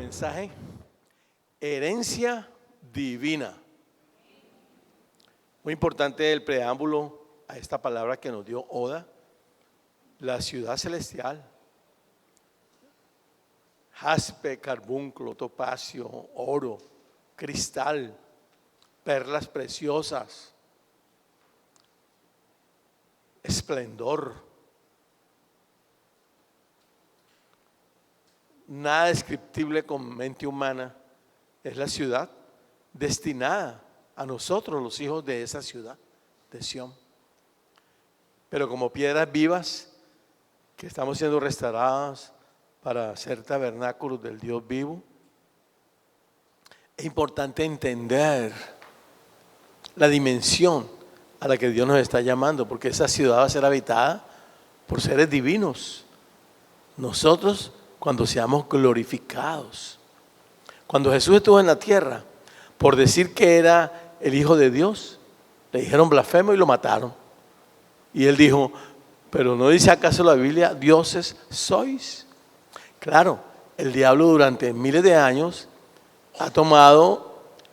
mensaje, herencia divina. Muy importante el preámbulo a esta palabra que nos dio Oda, la ciudad celestial. Jaspe, carbunclo, topacio, oro, cristal, perlas preciosas, esplendor. Nada descriptible con mente humana. Es la ciudad destinada a nosotros, los hijos de esa ciudad, de Sión. Pero como piedras vivas que estamos siendo restauradas para ser tabernáculos del Dios vivo, es importante entender la dimensión a la que Dios nos está llamando, porque esa ciudad va a ser habitada por seres divinos. Nosotros, cuando seamos glorificados. Cuando Jesús estuvo en la tierra, por decir que era el Hijo de Dios, le dijeron blasfemo y lo mataron. Y él dijo, pero ¿no dice acaso la Biblia, dioses sois? Claro, el diablo durante miles de años ha tomado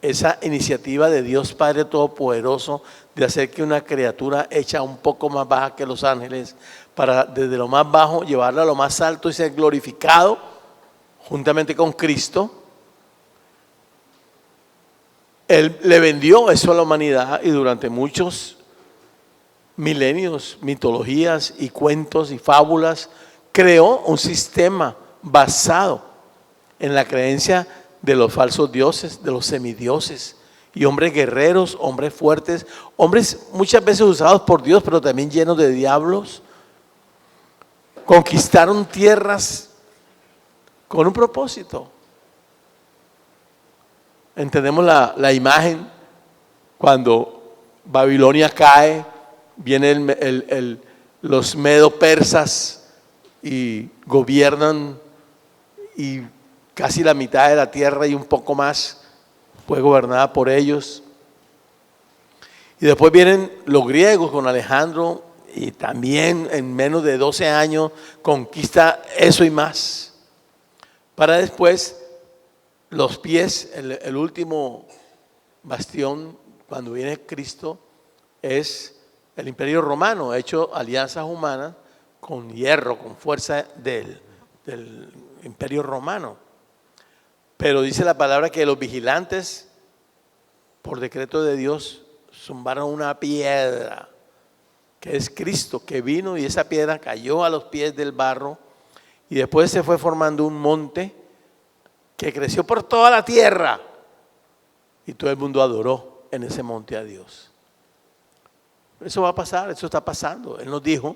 esa iniciativa de Dios Padre Todopoderoso de hacer que una criatura hecha un poco más baja que los ángeles, para desde lo más bajo llevarla a lo más alto y ser glorificado juntamente con Cristo. Él le vendió eso a la humanidad y durante muchos milenios, mitologías y cuentos y fábulas, creó un sistema basado en la creencia de los falsos dioses, de los semidioses, y hombres guerreros, hombres fuertes, hombres muchas veces usados por Dios, pero también llenos de diablos. Conquistaron tierras con un propósito. Entendemos la imagen cuando Babilonia cae, vienen los medo-persas y gobiernan, y casi la mitad de la tierra y un poco más fue gobernada por ellos. Y después vienen los griegos con Alejandro, y también en menos de 12 años conquista eso y más. Para después, los pies, el último bastión cuando viene Cristo es el Imperio Romano. Ha hecho alianzas humanas con hierro, con fuerza del Imperio Romano. Pero dice la palabra que los vigilantes, por decreto de Dios, zumbaron una piedra, que es Cristo, que vino y esa piedra cayó a los pies del barro, y después se fue formando un monte que creció por toda la tierra, y todo el mundo adoró en ese monte a Dios. Eso va a pasar, eso está pasando. Él nos dijo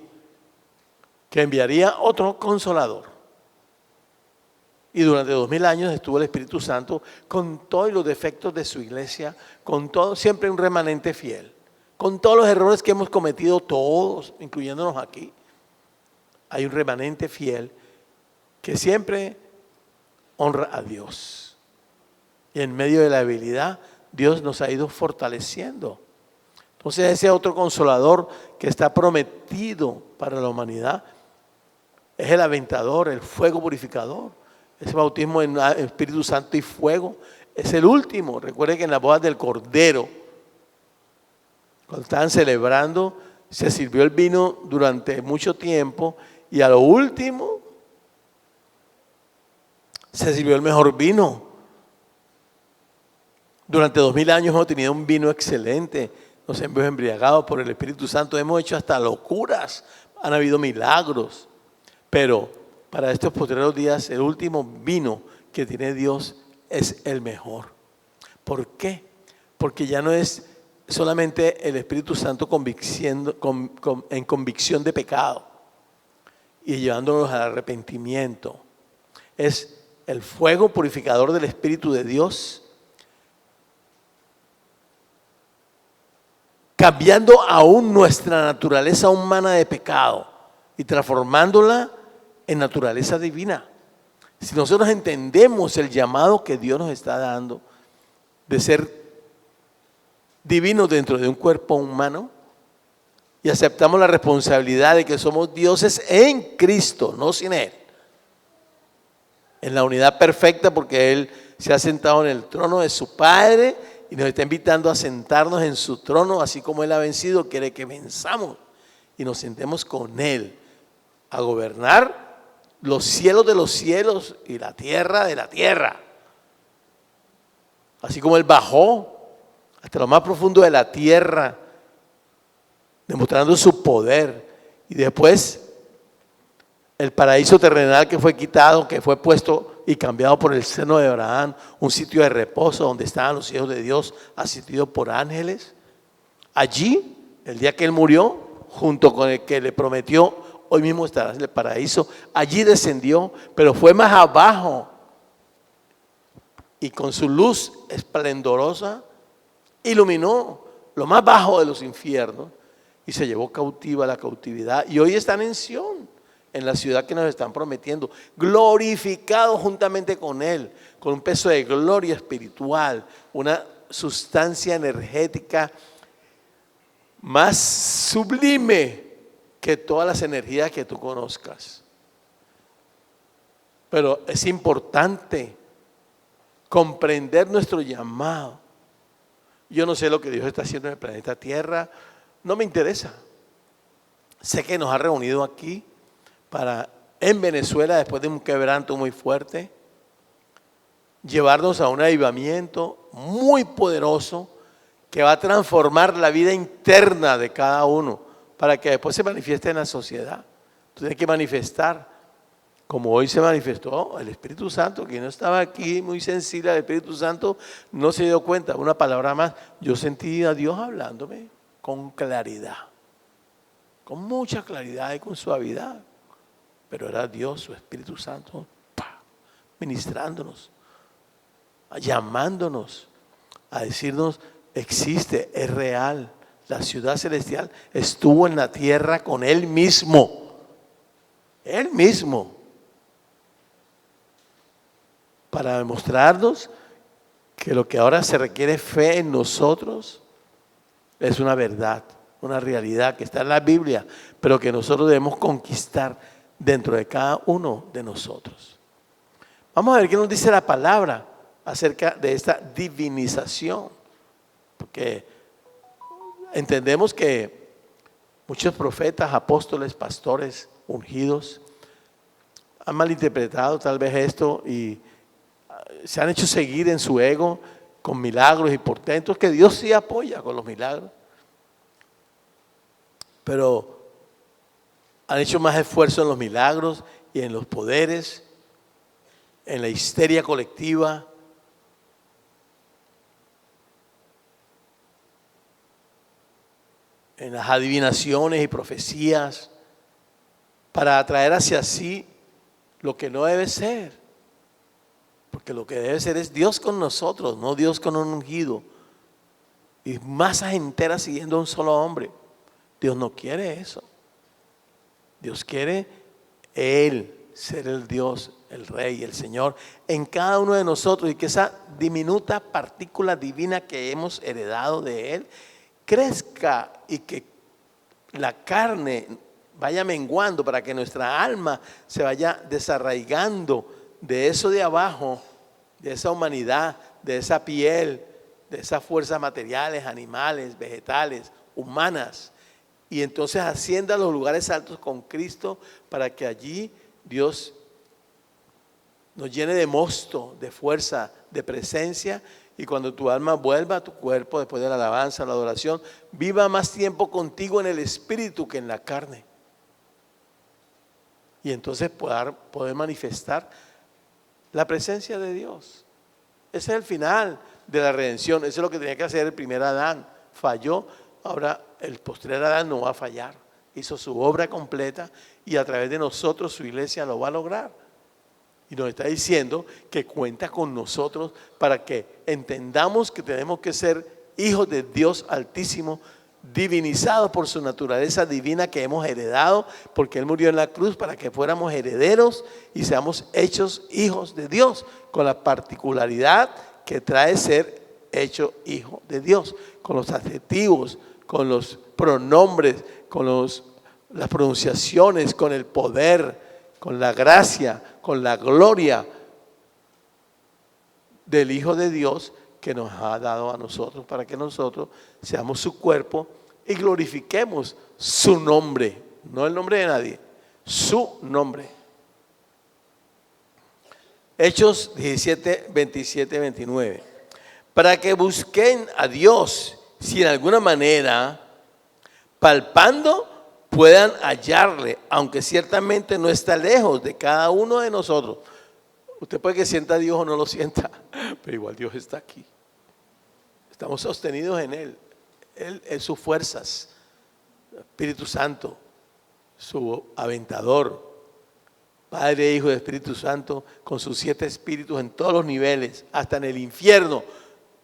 que enviaría otro consolador. Y durante 2000 años estuvo el Espíritu Santo con todos los defectos de su iglesia, con todo, siempre un remanente fiel, con todos los errores que hemos cometido todos, incluyéndonos aquí. Hay un remanente fiel que siempre honra a Dios. Y en medio de la debilidad, Dios nos ha ido fortaleciendo. Entonces ese otro consolador que está prometido para la humanidad es el aventador, el fuego purificador. Ese bautismo en Espíritu Santo y fuego es el último. Recuerden que en las bodas del Cordero, cuando estaban celebrando, se sirvió el vino durante mucho tiempo, y a lo último se sirvió el mejor vino. Durante 2000 años hemos tenido un vino excelente, nos hemos embriagado por el Espíritu Santo, hemos hecho hasta locuras, han habido milagros, pero para estos postreros días el último vino que tiene Dios es el mejor. ¿Por qué? Porque ya no es solamente el Espíritu Santo en convicción de pecado y llevándonos al arrepentimiento. Es el fuego purificador del Espíritu de Dios, cambiando aún nuestra naturaleza humana de pecado y transformándola en naturaleza divina. Si nosotros entendemos el llamado que Dios nos está dando de ser divinos dentro de un cuerpo humano y aceptamos la responsabilidad de que somos dioses en Cristo, no sin Él. en la unidad perfecta, porque Él se ha sentado en el trono de su Padre y nos está invitando a sentarnos en su trono, así como Él ha vencido, quiere que venzamos y nos sentemos con Él a gobernar los cielos de los cielos y la tierra de la tierra. Así como Él bajó hasta lo más profundo de la tierra, demostrando su poder, y después el paraíso terrenal que fue quitado, que fue puesto y cambiado por el seno de Abraham, un sitio de reposo donde estaban los hijos de Dios asistidos por ángeles. Allí, el día que Él murió, junto con el que le prometió, hoy mismo estarás en el paraíso, allí descendió, pero fue más abajo y con su luz esplendorosa iluminó lo más bajo de los infiernos y se llevó cautiva la cautividad, y hoy están en Sión, en la ciudad que nos están prometiendo, glorificado juntamente con Él, con un peso de gloria espiritual, una sustancia energética más sublime que todas las energías que tú conozcas. Pero es importante comprender nuestro llamado. Yo no sé lo que Dios está haciendo en el planeta Tierra, no me interesa. Sé que nos ha reunido aquí para, en Venezuela, después de un quebranto muy fuerte, llevarnos a un avivamiento muy poderoso que va a transformar la vida interna de cada uno para que después se manifieste en la sociedad. Tú tienes que manifestar, como hoy se manifestó el Espíritu Santo, que no estaba aquí, muy sensible al Espíritu Santo, no se dio cuenta. Una palabra más, yo sentí a Dios hablándome con claridad, con mucha claridad y con suavidad, pero era Dios, su Espíritu Santo, ministrándonos, llamándonos a decirnos: existe, es real, la ciudad celestial estuvo en la tierra con Él mismo, para demostrarnos que lo que ahora se requiere fe en nosotros es una verdad, una realidad que está en la Biblia, pero que nosotros debemos conquistar dentro de cada uno de nosotros. Vamos a ver qué nos dice la palabra acerca de esta divinización, porque entendemos que muchos profetas, apóstoles, pastores, ungidos, han malinterpretado tal vez esto y se han hecho seguir en su ego con milagros y portentos, que Dios sí apoya con los milagros, pero han hecho más esfuerzo en los milagros y en los poderes, en la histeria colectiva, en las adivinaciones y profecías, para atraer hacia sí lo que no debe ser. Porque lo que debe ser es Dios con nosotros, no Dios con un ungido. Y masas enteras siguiendo a un solo hombre. Dios no quiere eso. Dios quiere Él ser el Dios, el Rey, el Señor en cada uno de nosotros, y que esa diminuta partícula divina que hemos heredado de Él crezca y que la carne vaya menguando, para que nuestra alma se vaya desarraigando de eso de abajo, de esa humanidad, de esa piel, de esas fuerzas materiales, animales, vegetales, humanas, y entonces ascienda a los lugares altos con Cristo, para que allí Dios nos llene de mosto, de fuerza, de presencia, y cuando tu alma vuelva a tu cuerpo después de la alabanza, la adoración, viva más tiempo contigo en el espíritu que en la carne, y entonces poder manifestar la presencia de Dios. Ese es el final de la redención. Eso es lo que tenía que hacer el primer Adán. Falló, ahora el postrer Adán no va a fallar. Hizo su obra completa y a través de nosotros su iglesia lo va a lograr. Y nos está diciendo que cuenta con nosotros para que entendamos que tenemos que ser hijos de Dios Altísimo, divinizados por su naturaleza divina que hemos heredado, porque Él murió en la cruz para que fuéramos herederos y seamos hechos hijos de Dios, con la particularidad que trae ser hecho hijo de Dios, con los adjetivos, con los pronombres, con las pronunciaciones, con el poder, con la gracia, con la gloria, del Hijo de Dios que nos ha dado a nosotros para que nosotros seamos su cuerpo y glorifiquemos su nombre, no el nombre de nadie, su nombre. Hechos 17, 27, 29. Para que busquen a Dios, si en alguna manera, palpando, puedan hallarle, aunque ciertamente no está lejos de cada uno de nosotros. Usted puede que sienta a Dios o no lo sienta, pero igual Dios está aquí. Estamos sostenidos en Él. Él es sus fuerzas, Espíritu Santo, su aventador, Padre, Hijo y Espíritu Santo, con sus 7 espíritus en todos los niveles, hasta en el infierno.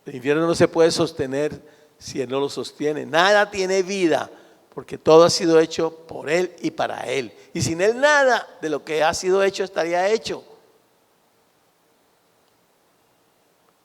El infierno no se puede sostener si Él no lo sostiene. Nada tiene vida, porque todo ha sido hecho por Él y para Él. Y sin Él nada de lo que ha sido hecho estaría hecho.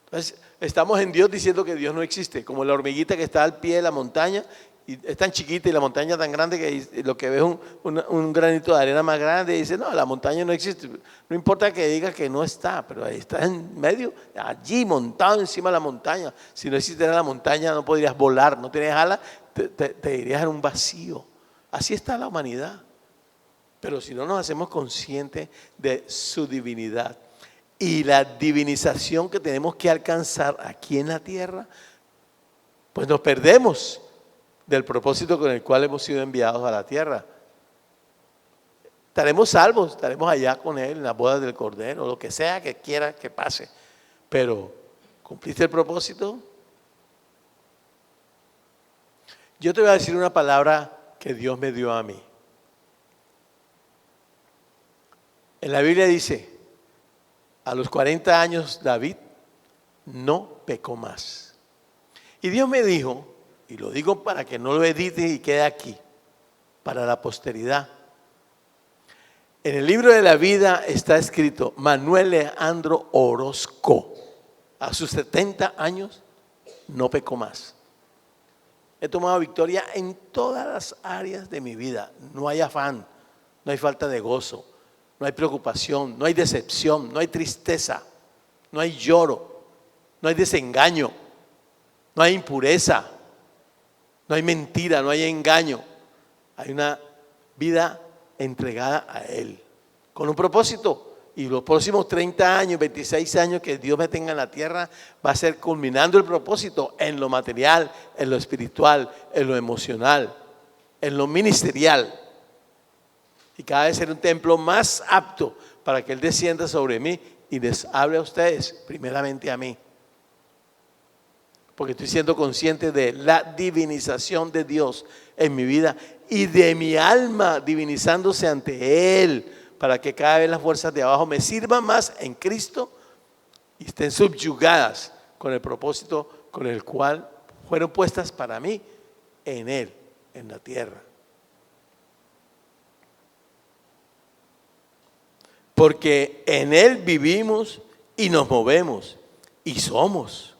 Entonces, estamos en Dios diciendo que Dios no existe, como la hormiguita que está al pie de la montaña y es tan chiquita y la montaña tan grande que lo que ve es un granito de arena más grande y dice, no, la montaña no existe. No importa que diga que no está, pero ahí está en medio, allí montado encima de la montaña. Si no existiera la montaña no podrías volar, no tienes alas, te irías en un vacío. Así está la humanidad. Pero si no nos hacemos conscientes de su divinidad y la divinización que tenemos que alcanzar aquí en la tierra, pues nos perdemos del propósito con el cual hemos sido enviados a la tierra. Estaremos salvos, estaremos allá con Él en las bodas del Cordero, lo que sea que quiera que pase. Pero, ¿cumpliste el propósito? Yo te voy a decir una palabra que Dios me dio a mí. En la Biblia dice, a los 40 años David no pecó más. Y Dios me dijo, y lo digo para que no lo edites y quede aquí, para la posteridad. En el libro de la vida está escrito, Manuel Leandro Orozco, a sus 70 años no pecó más. He tomado victoria en todas las áreas de mi vida. No hay afán, no hay falta de gozo, no hay preocupación, no hay decepción, no hay tristeza, no hay lloro, no hay desengaño, no hay impureza, no hay mentira, no hay engaño. Hay una vida entregada a Él, con un propósito. Y los próximos 30 años, 26 años que Dios me tenga en la tierra, va a ser culminando el propósito en lo material, en lo espiritual, en lo emocional, en lo ministerial. Y cada vez ser un templo más apto para que Él descienda sobre mí y les hable a ustedes, primeramente a mí. Porque estoy siendo consciente de la divinización de Dios en mi vida y de mi alma divinizándose ante Él, para que cada vez las fuerzas de abajo me sirvan más en Cristo y estén subyugadas con el propósito con el cual fueron puestas para mí en Él, en la tierra. Porque en Él vivimos y nos movemos y somos.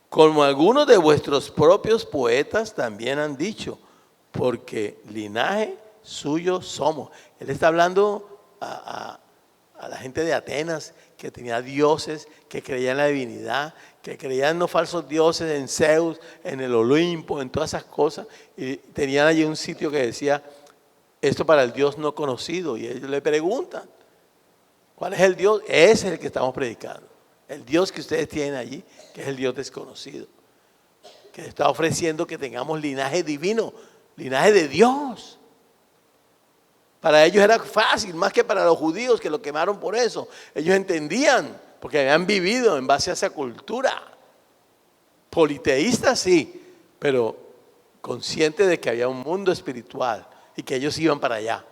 Como algunos de vuestros propios poetas también han dicho, porque linaje suyo somos. Él está hablando a la gente de Atenas que tenía dioses, que creían en la divinidad, que creían en los falsos dioses, en Zeus, en el Olimpo, en todas esas cosas. Y tenían allí un sitio que decía, esto para el Dios no conocido. Y ellos le preguntan, ¿cuál es el Dios? Ese es el que estamos predicando. El Dios que ustedes tienen allí, que es el Dios desconocido, que está ofreciendo que tengamos linaje divino, linaje de Dios. Para ellos era fácil, más que para los judíos que lo quemaron por eso. Ellos entendían, porque habían vivido en base a esa cultura. Politeísta sí, pero consciente de que había un mundo espiritual y que ellos iban para allá.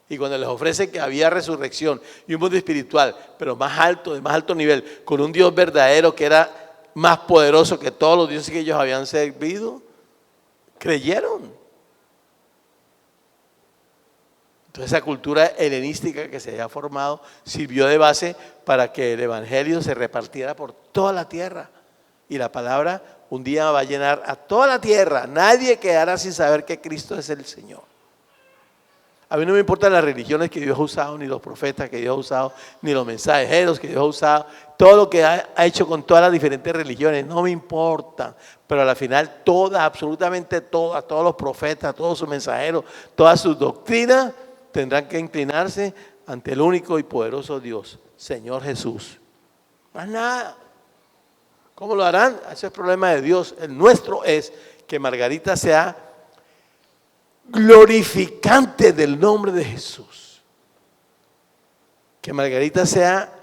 Y cuando les ofrecen que había resurrección y un mundo espiritual, pero más alto, de más alto nivel, con un Dios verdadero que era más poderoso que todos los dioses que ellos habían servido, creyeron. Entonces esa cultura helenística que se había formado sirvió de base para que el evangelio se repartiera por toda la tierra. Y la palabra un día va a llenar a toda la tierra. Nadie quedará sin saber que Cristo es el Señor. A mí no me importan las religiones que Dios ha usado, ni los profetas que Dios ha usado, ni los mensajeros que Dios ha usado. Todo lo que ha hecho con todas las diferentes religiones, no me importa. Pero a la final todas, absolutamente todas, todos los profetas, todos sus mensajeros, todas sus doctrinas tendrán que inclinarse ante el único y poderoso Dios, Señor Jesús. Más nada. ¿Cómo lo harán? Ese es el problema de Dios. El nuestro es que Margarita sea glorificante del nombre de Jesús. Que Margarita sea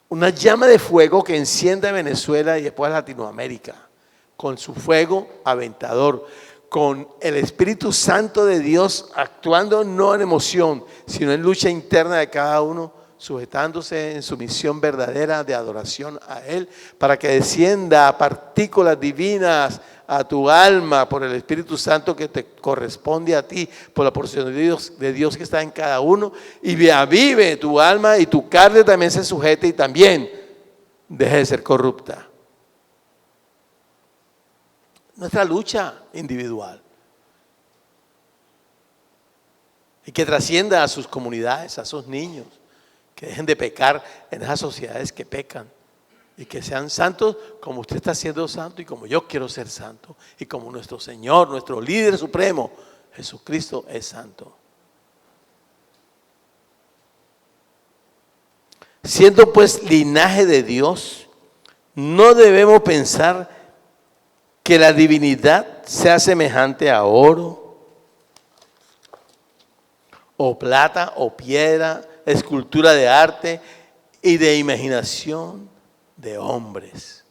una llama de fuego que encienda Venezuela y después Latinoamérica, con su fuego aventador, con el Espíritu Santo de Dios actuando no en emoción, sino en lucha interna de cada uno, sujetándose en su misión verdadera de adoración a Él, para que descienda partículas divinas a tu alma por el Espíritu Santo que te corresponde a ti, por la porción de Dios que está en cada uno, y avive tu alma y tu carne también se sujete y también deje de ser corrupta. Nuestra lucha individual y que trascienda a sus comunidades, a sus niños, que dejen de pecar en esas sociedades que pecan y que sean santos como usted está siendo santo y como yo quiero ser santo y como nuestro Señor, nuestro líder supremo, Jesucristo es santo. Siendo pues linaje de Dios, no debemos pensar que la divinidad sea semejante a oro, o plata, o piedra, escultura de arte y de imaginación de hombres.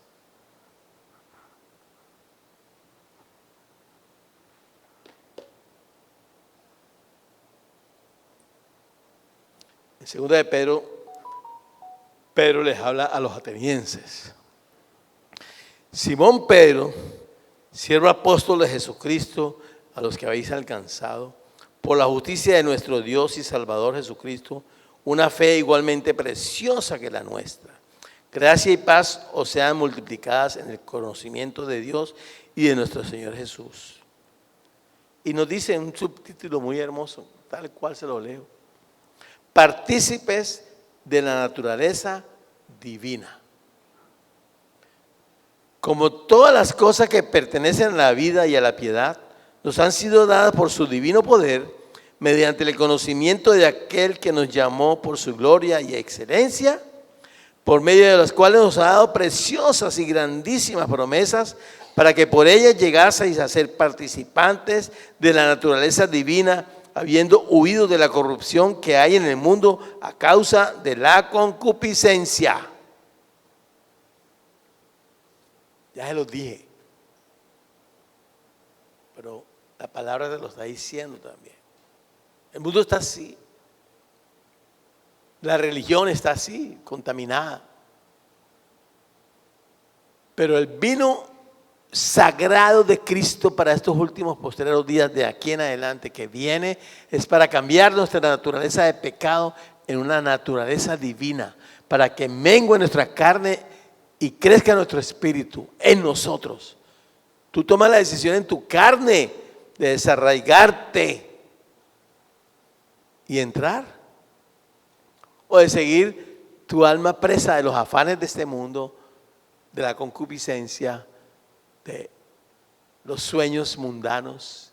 En segunda de Pedro, Pedro les habla a los atenienses. Simón Pedro, siervo apóstol de Jesucristo, a los que habéis alcanzado, por la justicia de nuestro Dios y Salvador Jesucristo, una fe igualmente preciosa que la nuestra. Gracia y paz os sean multiplicadas en el conocimiento de Dios y de nuestro Señor Jesús. Y nos dice un subtítulo muy hermoso, tal cual se lo leo. Partícipes de la naturaleza divina. Como todas las cosas que pertenecen a la vida y a la piedad, nos han sido dadas por su divino poder, mediante el conocimiento de aquel que nos llamó por su gloria y excelencia, por medio de las cuales nos ha dado preciosas y grandísimas promesas, para que por ellas llegaseis a ser participantes de la naturaleza divina, habiendo huido de la corrupción que hay en el mundo a causa de la concupiscencia. Ya se los dije, pero la palabra te lo está diciendo también. El mundo está así. La religión está así, contaminada. Pero el vino sagrado de Cristo para estos últimos postreros días de aquí en adelante que viene es para cambiar nuestra naturaleza de pecado en una naturaleza divina, para que mengue nuestra carne y crezca nuestro espíritu en nosotros. Tú tomas la decisión en tu carne de desarraigarte y entrar, o de seguir tu alma presa de los afanes de este mundo, de la concupiscencia, de los sueños mundanos.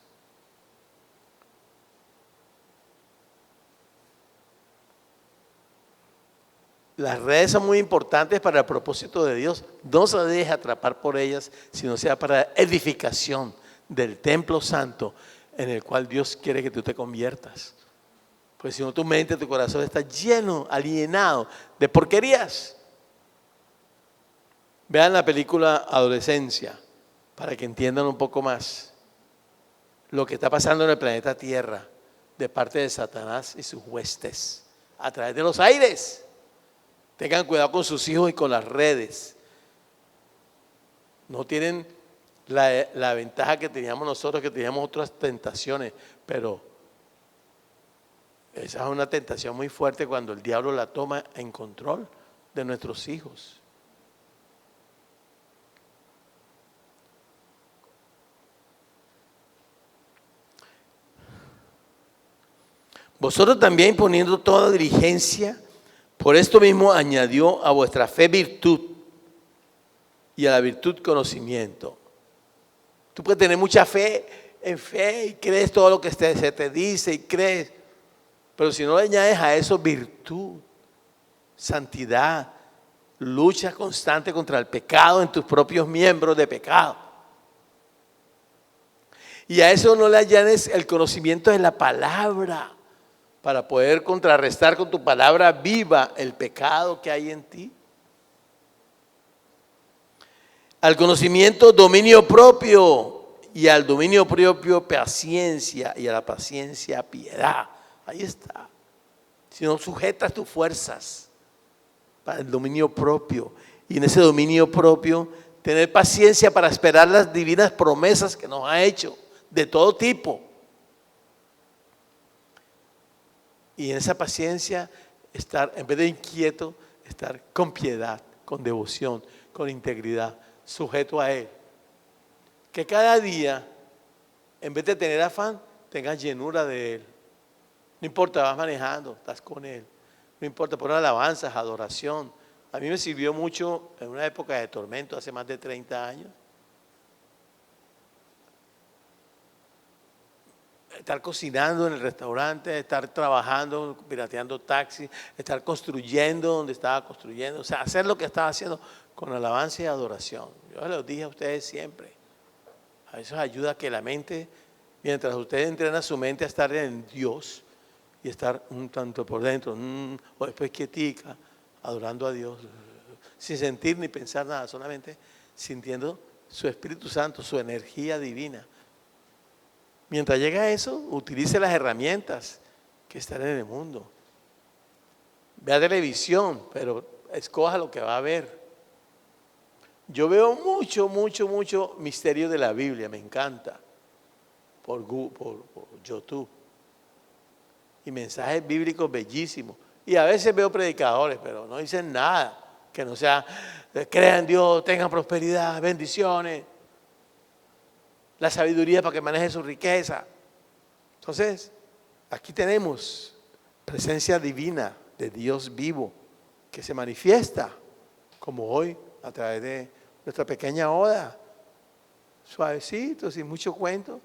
Las redes son muy importantes para el propósito de Dios. No se deje atrapar por ellas, sino sea para edificación del templo santo en el cual Dios quiere que tú te conviertas. Pues si no, tu mente, tu corazón está lleno, alienado de porquerías. Vean la película Adolescencia para que entiendan un poco más lo que está pasando en el planeta Tierra de parte de Satanás y sus huestes a través de los aires. Tengan cuidado con sus hijos y con las redes. No tienen la ventaja que teníamos nosotros, que teníamos otras tentaciones, pero esa es una tentación muy fuerte cuando el diablo la toma en control de nuestros hijos. Vosotros también, poniendo toda diligencia, por esto mismo añadió a vuestra fe virtud y a la virtud conocimiento. Tú puedes tener mucha fe en fe y crees todo lo que se te dice y crees, pero si no le añades a eso virtud, santidad, lucha constante contra el pecado en tus propios miembros de pecado. Y a eso no le añades el conocimiento de la palabra para poder contrarrestar con tu palabra viva el pecado que hay en ti. Al conocimiento dominio propio y al dominio propio paciencia y a la paciencia piedad. Ahí está. Si no sujetas tus fuerzas para el dominio propio y en ese dominio propio tener paciencia para esperar las divinas promesas que nos ha hecho de todo tipo. Y en esa paciencia estar, en vez de inquieto, estar con piedad, con devoción, con integridad, sujeto a Él. Que cada día, en vez de tener afán, tengas llenura de Él. No importa, vas manejando, estás con Él. No importa, poner alabanzas, adoración. A mí me sirvió mucho en una época de tormento, hace más de 30 años. Estar cocinando en el restaurante, estar trabajando, pirateando taxis, estar construyendo donde estaba construyendo. O sea, hacer lo que estaba haciendo con alabanza y adoración. Yo les dije a ustedes siempre. A eso ayuda a que la mente, mientras ustedes entrenan su mente a estar en Dios y estar un tanto por dentro, o después quietica, adorando a Dios, sin sentir ni pensar nada, solamente sintiendo su Espíritu Santo, su energía divina. Mientras llega a eso, utilice las herramientas que están en el mundo. Vea televisión, pero escoja lo que va a ver. Yo veo mucho misterio de la Biblia, me encanta, por YouTube. Y mensajes bíblicos bellísimos. Y a veces veo predicadores, pero no dicen nada que no sea, crean en Dios, tengan prosperidad, bendiciones, la sabiduría para que maneje su riqueza. Entonces, aquí tenemos presencia divina de Dios vivo que se manifiesta, como hoy, a través de nuestra pequeña oda, suavecito, sin mucho cuento.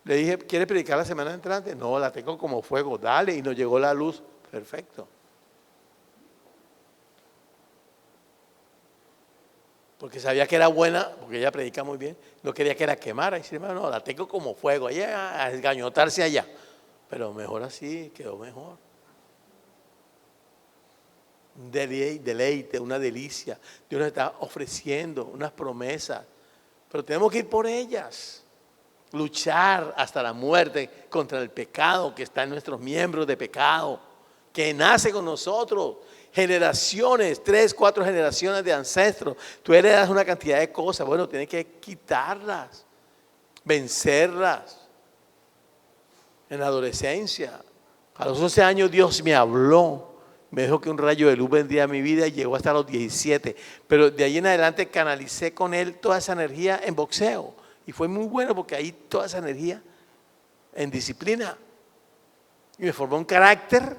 Le dije, ¿quiere predicar la semana entrante? No, la tengo como fuego, dale, y nos llegó la luz, perfecto. Porque sabía que era buena, porque ella predica muy bien, no quería que la quemara, y dice, no, la tengo como fuego, ella a esgañotarse allá, pero mejor así, quedó mejor. Un deleite, una delicia. Dios nos está ofreciendo unas promesas, pero tenemos que ir por ellas. Luchar hasta la muerte contra el pecado que está en nuestros miembros de pecado, que nace con nosotros. Generaciones, 3, 4 generaciones de ancestros. Tú heredas una cantidad de cosas. Bueno, tienes que quitarlas, vencerlas. En la adolescencia, a los 11 años Dios me habló. Me dijo que un rayo de luz vendría a mi vida y llegó hasta los 17. Pero de ahí en adelante canalicé con él toda esa energía en boxeo. Y fue muy bueno porque ahí toda esa energía en disciplina. Y me formó un carácter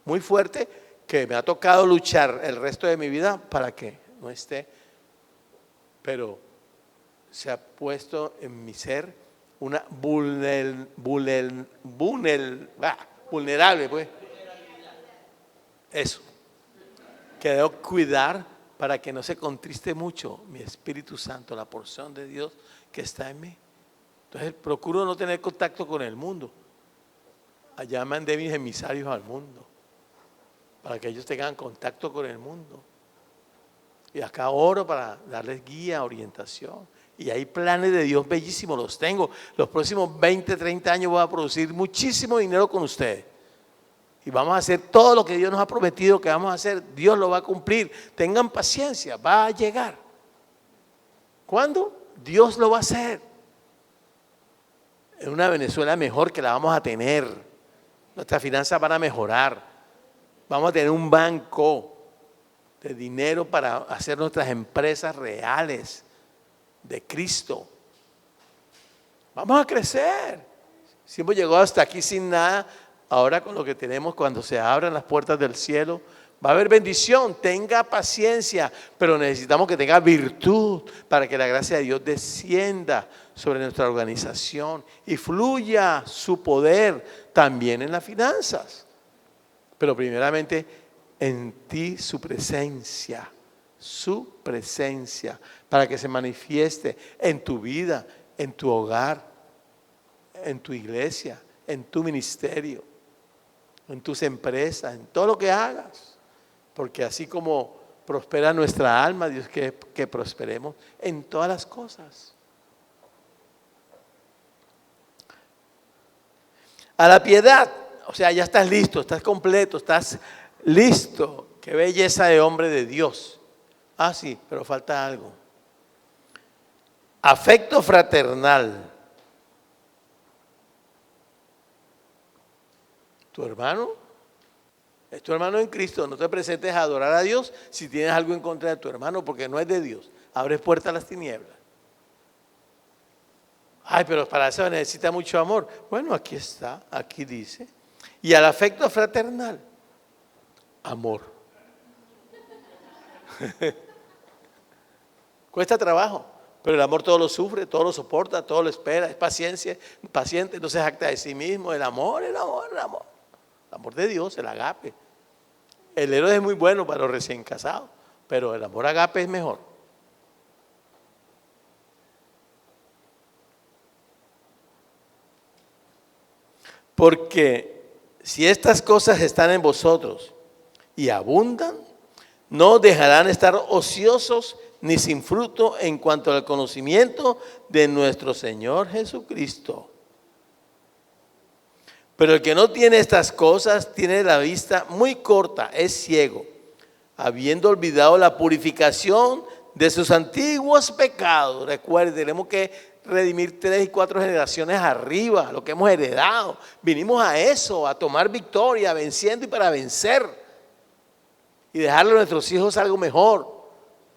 muy fuerte que me ha tocado luchar el resto de mi vida para que no esté. Pero se ha puesto en mi ser una vulnerable, pues. Eso. Que debo cuidar para que no se contriste mucho mi Espíritu Santo, la porción de Dios que está en mí. Entonces procuro no tener contacto con el mundo. Allá mandé mis emisarios al mundo para que ellos tengan contacto con el mundo. Y acá oro para darles guía, orientación. Y hay planes de Dios bellísimos, los tengo. Los próximos 20, 30 años voy a producir muchísimo dinero con ustedes. Y vamos a hacer todo lo que Dios nos ha prometido que vamos a hacer. Dios lo va a cumplir. Tengan paciencia, va a llegar. ¿Cuándo? Dios lo va a hacer. En una Venezuela mejor que la vamos a tener. Nuestras finanzas van a mejorar. Vamos a tener un banco de dinero para hacer nuestras empresas reales de Cristo. Vamos a crecer. Si hemos llegado hasta aquí sin nada, Ahora con lo que tenemos, cuando se abran las puertas del cielo, va a haber bendición. Tenga paciencia, pero necesitamos que tenga virtud para que la gracia de Dios descienda sobre nuestra organización y fluya su poder también en las finanzas. Pero primeramente en ti su presencia, para que se manifieste en tu vida, en tu hogar, en tu iglesia, en tu ministerio, en tus empresas, en todo lo que hagas. Porque así como prospera nuestra alma, Dios quiere que prosperemos en todas las cosas. A la piedad, o sea, ya estás listo, estás completo, estás listo. Qué belleza de hombre de Dios. Ah, sí, pero falta algo. Afecto fraternal. Tu hermano es tu hermano en Cristo. No te presentes a adorar a Dios si tienes algo en contra de tu hermano, porque no es de Dios. Abres puertas a las tinieblas. Ay, pero para eso necesita mucho amor. Bueno, aquí está, aquí dice. Y al afecto fraternal, amor. Cuesta trabajo, pero el amor todo lo sufre, todo lo soporta, todo lo espera, es paciente, no se jacta de sí mismo. El amor. El amor de Dios, el agape. El héroe es muy bueno para los recién casados, pero el amor agape es mejor. Porque si estas cosas están en vosotros y abundan, no dejarán estar ociosos ni sin fruto en cuanto al conocimiento de nuestro Señor Jesucristo. Pero el que no tiene estas cosas tiene la vista muy corta, es ciego, habiendo olvidado la purificación de sus antiguos pecados. Recuerden, tenemos que redimir 3 y 4 generaciones arriba, lo que hemos heredado. Vinimos a eso, a tomar victoria, venciendo y para vencer. Y dejarle a nuestros hijos algo mejor,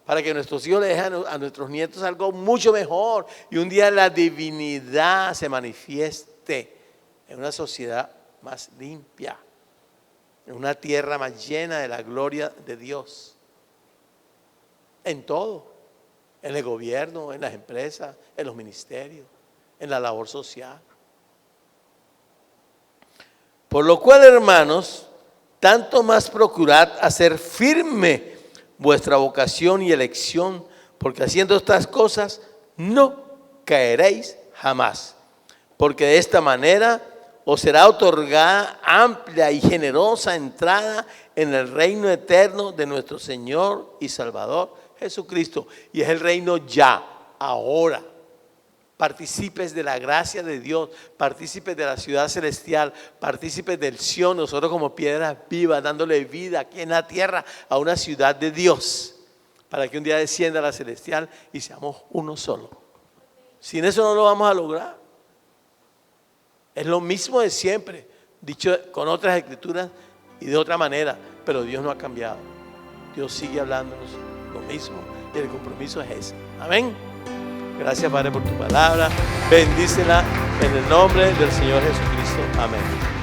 para que nuestros hijos le dejen a nuestros nietos algo mucho mejor. Y un día la divinidad se manifieste en una sociedad más limpia, en una tierra más llena de la gloria de Dios. En todo. En el gobierno, en las empresas, en los ministerios, en la labor social. Por lo cual, hermanos, tanto más procurad hacer firme vuestra vocación y elección, porque haciendo estas cosas no caeréis jamás. Porque de esta manera os será otorgada amplia y generosa entrada en el reino eterno de nuestro Señor y Salvador Jesucristo. Y es el reino ya, ahora. Partícipes de la gracia de Dios, partícipes de la ciudad celestial, partícipes del Sion, nosotros como piedras vivas, dándole vida aquí en la tierra a una ciudad de Dios, para que un día descienda la celestial y seamos uno solo. Sin eso no lo vamos a lograr. Es lo mismo de siempre, dicho con otras escrituras y de otra manera, pero Dios no ha cambiado. Dios sigue hablándonos lo mismo y el compromiso es ese. Amén. Gracias, Padre, por tu palabra. Bendícela en el nombre del Señor Jesucristo. Amén.